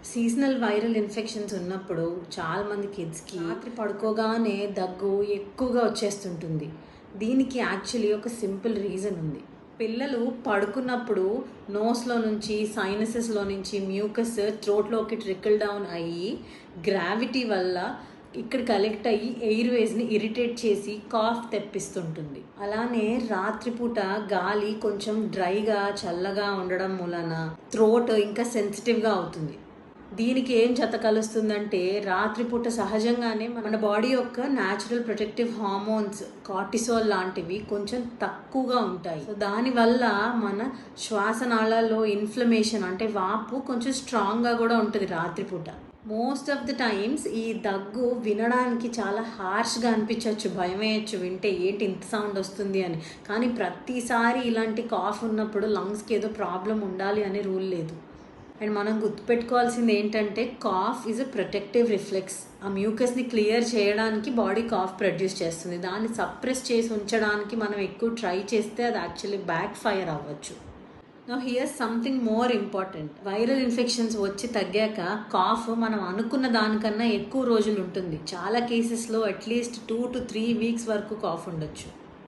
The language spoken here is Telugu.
సీజనల్ వైరల్ ఇన్ఫెక్షన్స్ ఉన్నప్పుడు చాలామంది కిడ్స్కి రాత్రి పడుకోగానే దగ్గు ఎక్కువగా వచ్చేస్తుంటుంది. దీనికి యాక్చువల్లీ ఒక సింపుల్ రీజన్ ఉంది. పిల్లలు పడుకున్నప్పుడు నోస్లో నుంచి సైనసెస్లో నుంచి మ్యూకస్ థ్రోట్లోకి ట్రికిల్ డౌన్ అయ్యి గ్రావిటీ వల్ల ఇక్కడ కలెక్ట్ అయ్యి ఎయిర్వేస్ని ఇరిటేట్ చేసి కాఫ్ తెప్పిస్తుంటుంది. అలానే రాత్రిపూట గాలి కొంచెం డ్రైగా చల్లగా ఉండడం మూలన థ్రోట్ ఇంకా సెన్సిటివ్గా అవుతుంది. దీనికి ఏం జత కలుస్తుందంటే రాత్రిపూట సహజంగానే మన బాడీ యొక్క న్యాచురల్ ప్రొటెక్టివ్ హార్మోన్స్ కార్టిసోల్ లాంటివి కొంచెం తక్కువగా ఉంటాయి. సో దానివల్ల మన శ్వాసనాళాల్లో ఇన్ఫ్లమేషన్ అంటే వాపు కొంచెం స్ట్రాంగ్గా కూడా ఉంటుంది రాత్రిపూట. మోస్ట్ ఆఫ్ ది టైమ్స్ ఈ దగ్గు వినడానికి చాలా హార్ష్గా అనిపించవచ్చు, భయం వేయచ్చు వింటే ఏంటి ఇంత సౌండ్ వస్తుంది అని. కానీ ప్రతిసారి ఇలాంటి కాఫ్ ఉన్నప్పుడు లంగ్స్కి ఏదో ప్రాబ్లం ఉండాలి అనే రూల్ లేదు. అండ్ మనం గుర్తుపెట్టుకోవాల్సింది ఏంటంటే cough is a protective reflex. ఆ మ్యూకస్ని క్లియర్ చేయడానికి బాడీ కాఫ్ ప్రొడ్యూస్ చేస్తుంది. దాన్ని సప్రెస్ చేసి ఉంచడానికి మనం ఎక్కువ ట్రై చేస్తే అది యాక్చువల్లీ బ్యాక్ ఫైర్ అవ్వచ్చు. Now here's something more important. Viral infections వచ్చి తగ్గాక కాఫ్ మనం అనుకున్న దానికన్నా ఎక్కువ రోజులు ఉంటుంది. చాలా కేసెస్లో అట్లీస్ట్ 2 to 3 weeks వరకు కాఫ్ ఉండొచ్చు.